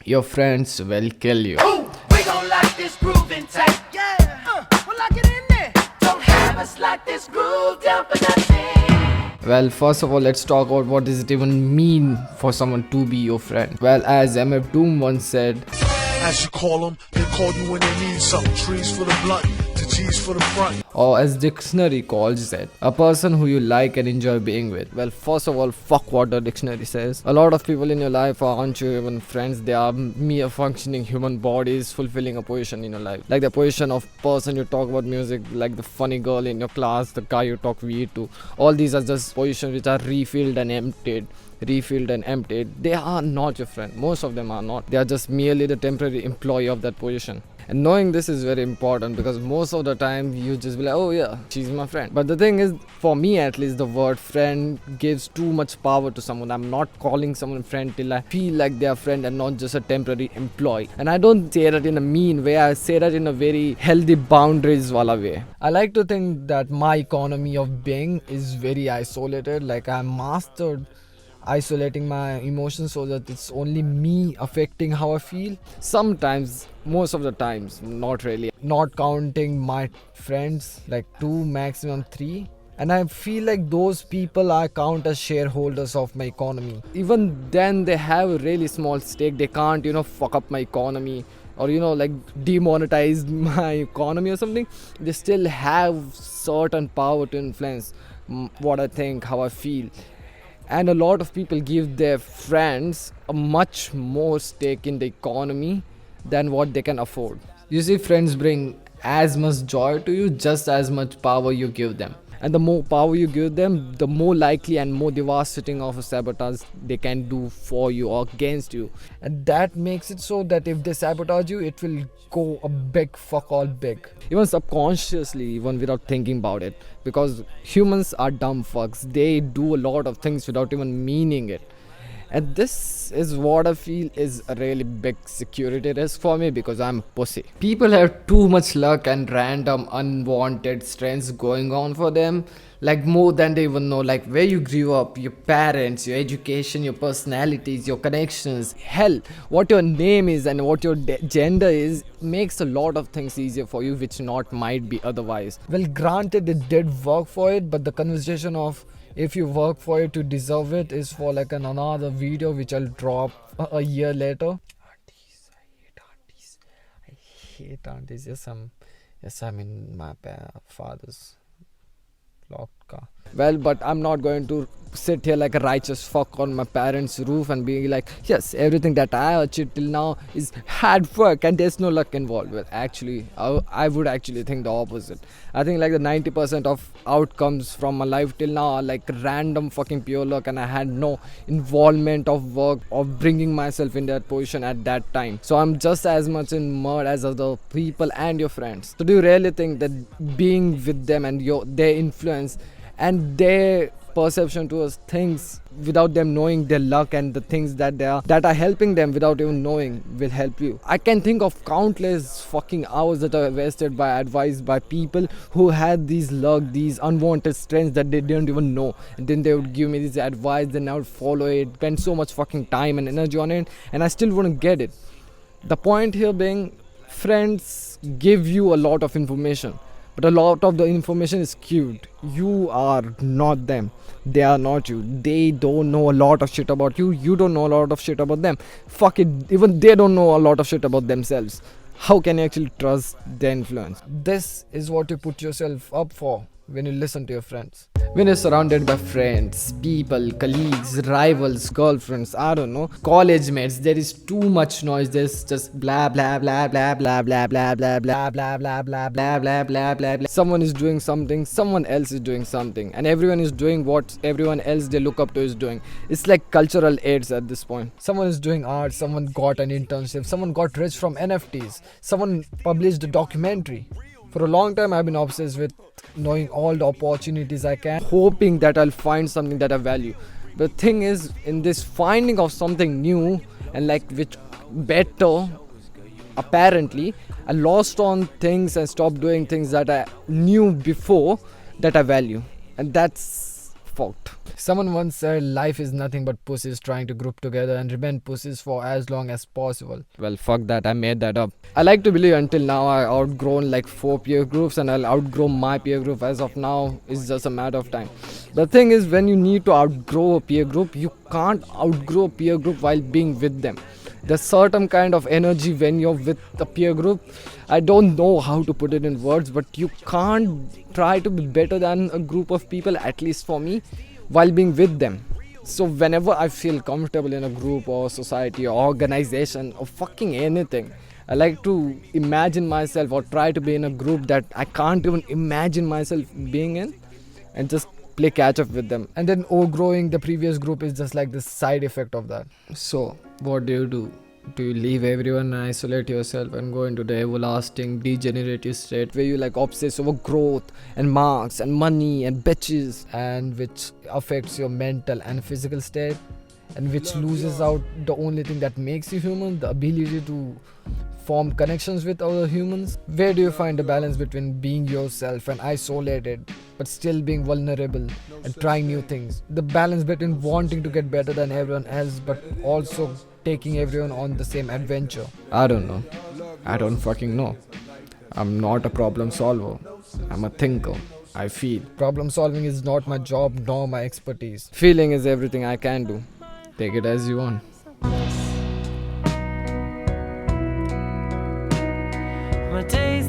your friends will kill you. Ooh, we gon' like this grooving tight. Yeah, well, lock it in there. Don't have us like this groove down for nothing. Well, first of all, let's talk about what does it even mean for someone to be your friend. Well, as MF Doom once said, as you call them, they call you when they need something. Trees for the blunt, to G's for the front. or as dictionary calls it, a person who you like and enjoy being with. Well, first of all, fuck what the dictionary says. A lot of people in your life aren't your even friends. They are mere functioning human bodies fulfilling a position in your life, like the position of person you talk about music, like the funny girl in your class, the guy you talk weird to. All these are just positions which are refilled and emptied. They are not your friend. Most of them are not. They are just merely the temporary employee of that position. And knowing this is very important, because most of the time you just be like, oh yeah, she's my friend. But the thing is, for me at least, the word friend gives too much power to someone. I'm not calling someone friend till I feel like they are friend and not just a temporary employee. And I don't say that in a mean way. I say that in a very healthy boundaries wala way. I like to think that my economy of being is very isolated. Like I mastered isolating my emotions so that it's only me affecting how I feel. Sometimes, most of the times, not really. Not counting my friends, like 2, maximum 3. And I feel like those people I count as shareholders of my economy. Even then, they have a really small stake. They can't, fuck up my economy or, like demonetize my economy or something. They still have certain power to influence what I think, how I feel. And a lot of people give their friends a much more stake in the economy than what they can afford. You see, friends bring as much joy to you, just as much power you give them. And the more power you give them, the more likely and more devastating of a sabotage they can do for you or against you. And that makes it so that if they sabotage you, it will go a big fuck all big. Even subconsciously, even without thinking about it. Because humans are dumb fucks. They do a lot of things without even meaning it. And this is what I feel is a really big security risk for me, because I'm a pussy. People have too much luck and random unwanted strengths going on for them, like more than they even know, like where you grew up, your parents, your education, your personalities, your connections. Hell, what your name is and what your gender is makes a lot of things easier for you, which not might be otherwise. Well, granted, it did work for it, but the conversation of if you work for it to deserve it is for like another video which I'll drop a year later. I hate aunties. Yes, I'm in my father's locked car. Well, but I'm not going to sit here like a righteous fuck on my parents' roof and be like, yes, everything that I achieved till now is hard work and there's no luck involved. Well, actually, I would actually think the opposite. I think like the 90% of outcomes from my life till now are like random fucking pure luck, and I had no involvement of work of bringing myself in that position at that time. So I'm just as much in mud as other people and your friends. So do you really think that being with them and their influence and their perception towards things without them knowing their luck and the things that are helping them without even knowing will help you? I can think of countless fucking hours that are wasted by advice by people who had these luck, these unwanted strengths that they didn't even know, and then they would give me this advice, then I would follow it, spend so much fucking time and energy on it, and I still wouldn't get it. The point here being, friends give you a lot of information, but a lot of the information is skewed. You are not them. They are not you. They don't know a lot of shit about you. You don't know a lot of shit about them. Fuck it. Even they don't know a lot of shit about themselves. How can you actually trust their influence? This is what you put yourself up for when you listen to your friends. When you're surrounded by friends, people, colleagues, rivals, girlfriends, I don't know, college mates, there is too much noise. There's just blah blah blah blah blah blah blah blah blah blah blah blah blah blah blah blah. Someone is doing something, someone else is doing something, and everyone is doing what everyone else they look up to is doing. It's like cultural aids at this point. Someone is doing art, someone got an internship, someone got rich from NFTs, someone published a documentary. For a long time, I've been obsessed with knowing all the opportunities I can, hoping that I'll find something that I value. The thing is, in this finding of something new and like which better, apparently, I lost on things and stopped doing things that I knew before that I value. And that's fucked. Someone once said life is nothing but pussies trying to group together and remain pussies for as long as possible. Well, fuck that, I made that up. I like to believe until now I outgrown like 4 peer groups, and I'll outgrow my peer group as of now. It's just a matter of time. The thing is, when you need to outgrow a peer group, you can't outgrow a peer group while being with them. There's certain kind of energy when you're with the peer group. I don't know how to put it in words, but you can't try to be better than a group of people, at least for me, while being with them. So whenever I feel comfortable in a group or society or organization or fucking anything, I like to imagine myself or try to be in a group that I can't even imagine myself being in, and just play catch up with them. And then outgrowing the previous group is just like the side effect of that. So what do? Do you leave everyone and isolate yourself and go into the everlasting degenerative state where you like obsess over growth and marks and money and bitches, and which affects your mental and physical state, and which loses out the only thing that makes you human, the ability to form connections with other humans? Where do you find the balance between being yourself and isolated but still being vulnerable and trying new things? The balance between wanting to get better than everyone else but also taking everyone on the same adventure? I don't know. I don't fucking know. I'm not a problem solver. I'm a thinker. I feel. Problem solving is not my job nor my expertise. Feeling is everything I can do. Take it as you want. My days